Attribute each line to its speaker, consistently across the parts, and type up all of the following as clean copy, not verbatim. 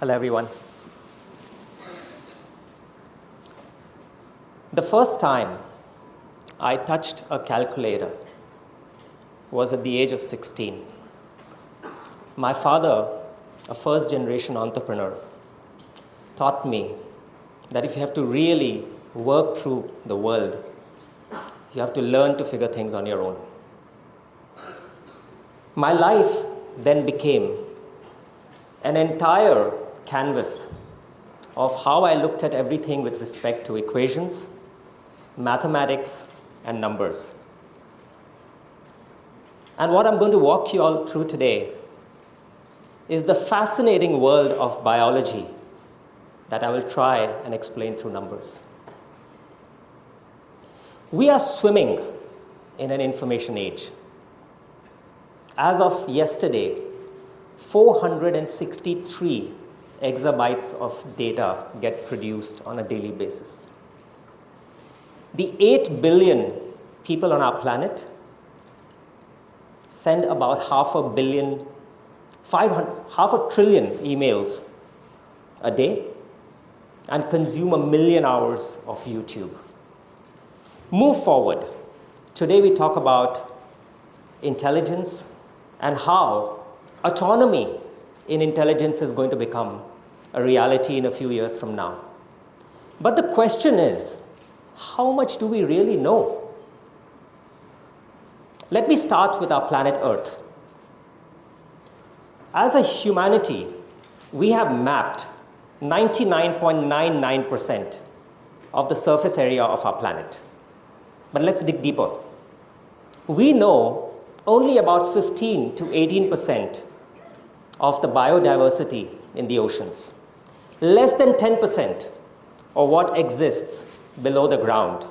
Speaker 1: Hello, everyone. The first time I touched a calculator was at the age of 16. My father, a first-generation entrepreneur, taught me that if you have to really work through the world, you have to learn to figure things on your own. My life then became an entire canvas of how I looked at everything with respect to equations, mathematics, and numbers. And what I'm going to walk you all through today is the fascinating world of biology that I will try and explain through numbers. We are swimming in an information age. As of yesterday, 463 exabytes of data get produced on a daily basis. The 8 billion people on our planet send about half a trillion emails a day and consume 1 million hours of YouTube. Move forward. Today we talk about intelligence and how autonomy in intelligence is going to become a reality in a few years from now. But the question is, how much do we really know? Let me start with our planet Earth. As a humanity, we have mapped 99.99% of the surface area of our planet. But let's dig deeper. We know only about 15 to 18% of the biodiversity in the oceans, less than 10% of what exists below the ground.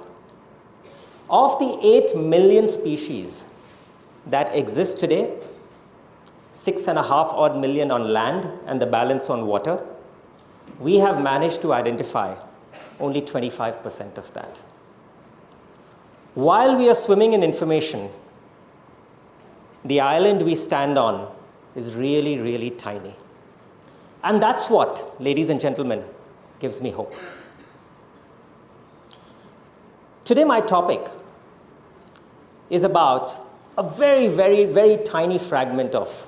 Speaker 1: Of the 8 million species that exist today, 6.5 odd million on land and the balance on water, we have managed to identify only 25% of that. While we are swimming in information, the island we stand on is really, really tiny. And that's what, ladies and gentlemen, gives me hope. Today, my topic is about a very, very, very tiny fragment of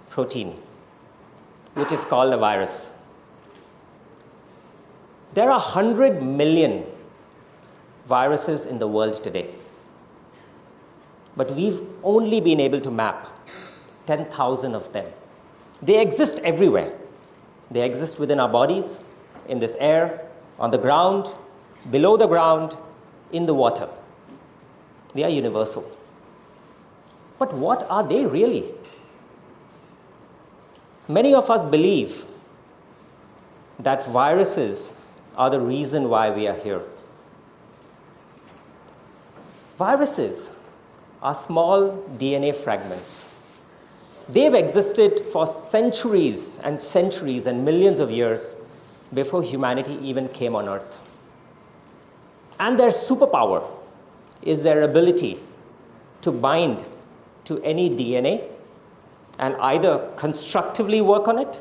Speaker 1: protein, which is called a virus. There are 100 million viruses in the world today, but we've only been able to map 10,000 of them. They exist everywhere. They exist within our bodies, in this air, on the ground, below the ground, in the water. They are universal. But what are they really? Many of us believe that viruses are the reason why we are here. Viruses are small DNA fragments. They've existed for centuries and millions of years before humanity even came on Earth. And their superpower is their ability to bind to any DNA and either constructively work on it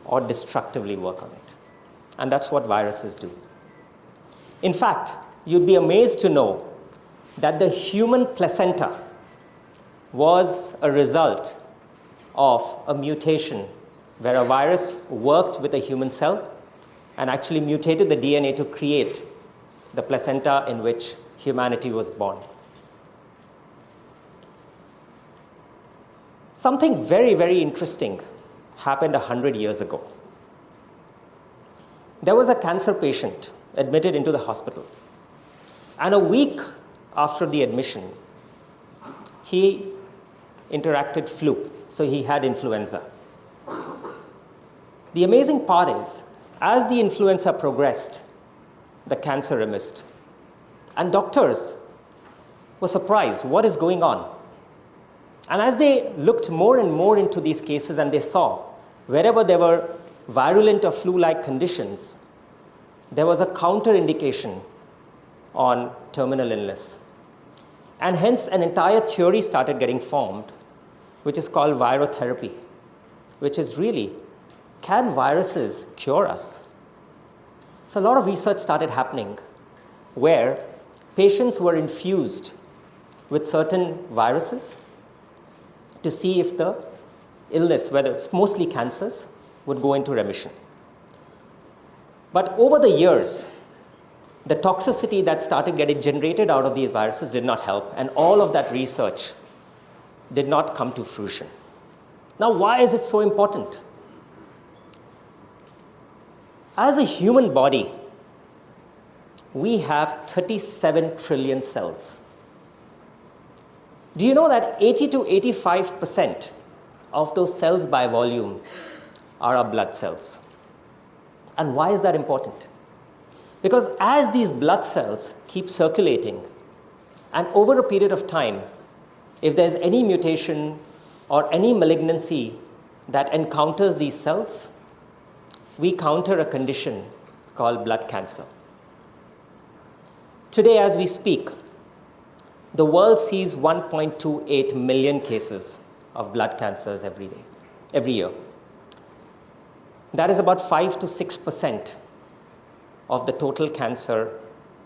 Speaker 1: or destructively work on it. And that's what viruses do. In fact, you'd be amazed to know that the human placenta was a result of a mutation where a virus worked with a human cell and actually mutated the DNA to create the placenta in which humanity was born. Something very, very interesting happened 100 years ago. There was a cancer patient admitted into the hospital. And a week after the admission, he interacted flu, so he had influenza. The amazing part is, as the influenza progressed, the cancer remissed. And doctors were surprised, what is going on? And as they looked more and more into these cases and they saw wherever there were virulent or flu-like conditions, there was a counter-indication on terminal illness. And hence an entire theory started getting formed, which is called virotherapy, which is really can viruses cure us? So a lot of research started happening where patients were infused with certain viruses to see if the illness, whether it's mostly cancers, would go into remission. But over the years, the toxicity that started getting generated out of these viruses did not help, and all of that research did not come to fruition. Now, why is it so important? As a human body, we have 37 trillion cells. Do you know that 80 to 85% of those cells by volume are our blood cells? And why is that important? Because as these blood cells keep circulating, and over a period of time, if there's any mutation or any malignancy that encounters these cells, we counter a condition called blood cancer. Today, as we speak, the world sees 1.28 million cases of blood cancers every year. That is about 5 to 6% of the total cancer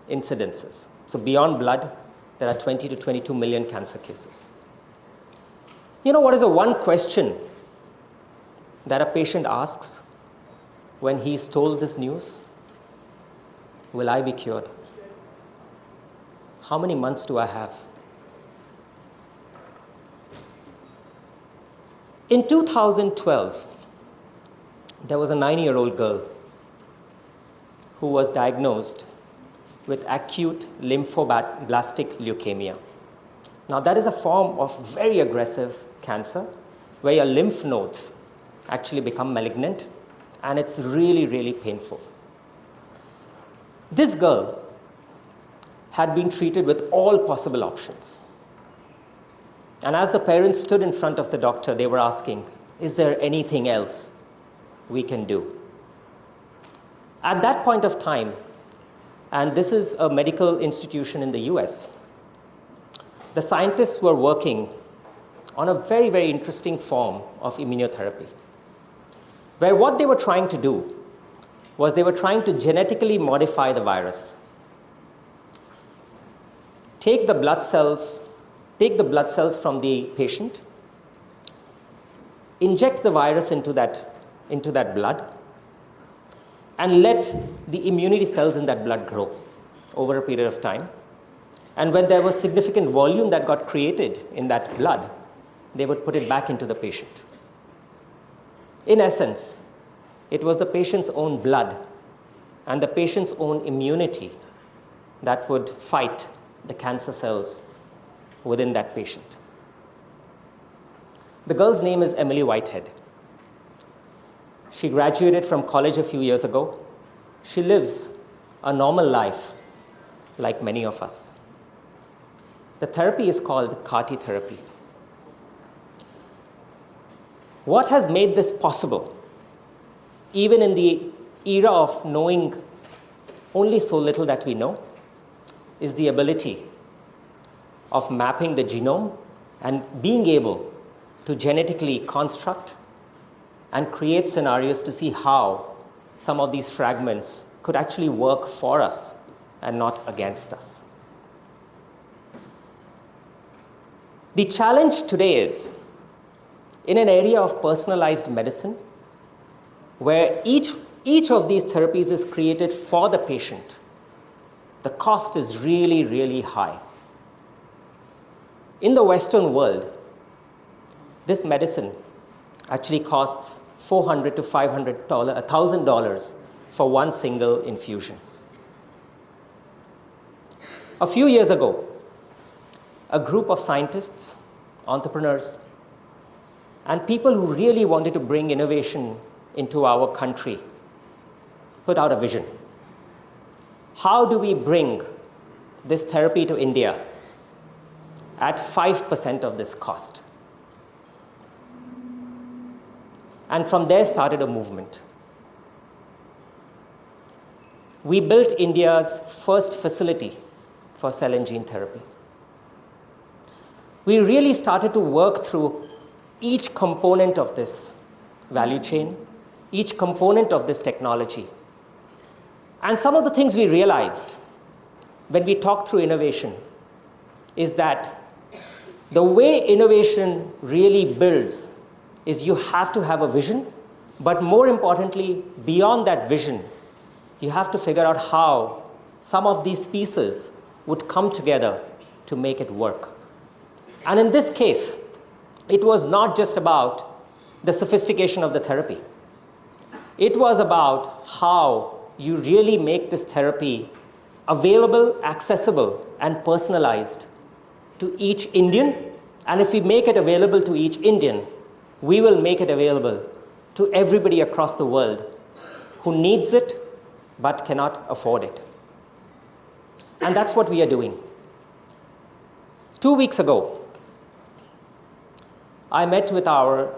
Speaker 1: incidences. So beyond blood, there are 20 to 22 million cancer cases. You know what is the one question that a patient asks when he is told this news? Will I be cured? How many months do I have? In 2012, there was a 9-year-old girl who was diagnosed with acute lymphoblastic leukemia. Now, that is a form of very aggressive cancer where your lymph nodes actually become malignant, and it's really, really painful. This girl had been treated with all possible options. And as the parents stood in front of the doctor, they were asking, is there anything else we can do? At that point of time, and this is a medical institution in the US, the scientists were working on a very, very interesting form of immunotherapy, where what they were trying to do was they were trying to genetically modify the virus. Take the blood cells from the patient, inject the virus into that blood, and let the immunity cells in that blood grow over a period of time. And when there was significant volume that got created in that blood, they would put it back into the patient. In essence, it was the patient's own blood and the patient's own immunity that would fight the cancer cells within that patient. The girl's name is Emily Whitehead. She graduated from college a few years ago. She lives a normal life like many of us. The therapy is called CAR-T therapy. What has made this possible, even in the era of knowing only so little that we know, is the ability of mapping the genome and being able to genetically construct and create scenarios to see how some of these fragments could actually work for us and not against us. The challenge today is, in an area of personalized medicine, where each of these therapies is created for the patient, the cost is really, really high. In the Western world, this medicine actually costs $400 to $1,000 for one single infusion. A few years ago, a group of scientists, entrepreneurs, and people who really wanted to bring innovation into our country put out a vision. How do we bring this therapy to India at 5% of this cost? And from there started a movement. We built India's first facility for cell and gene therapy. We really started to work through each component of this value chain each component of this technology. And some of the things we realized when we talked through innovation is that the way innovation really builds is you have to have a vision, but more importantly, beyond that vision, you have to figure out how some of these pieces would come together to make it work. And in this case, it was not just about the sophistication of the therapy. It was about how you really make this therapy available, accessible, and personalized to each Indian. And if we make it available to each Indian, we will make it available to everybody across the world who needs it but cannot afford it. And that's what we are doing. 2 weeks ago, I met with our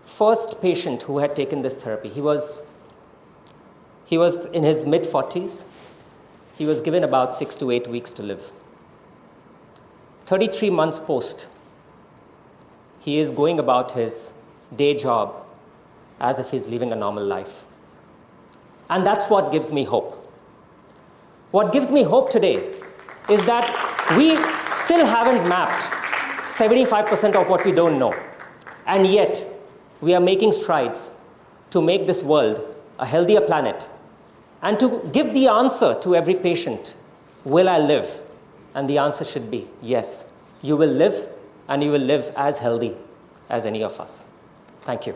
Speaker 1: first patient who had taken this therapy. He was in his mid-40s. He was given about 6 to 8 weeks to live. 33 months post, he is going about his day job as if he's living a normal life. And that's what gives me hope. What gives me hope today is that we still haven't mapped 75% of what we don't know. And yet, we are making strides to make this world a healthier planet and to give the answer to every patient, will I live? And the answer should be yes, you will live, and you will live as healthy as any of us. Thank you.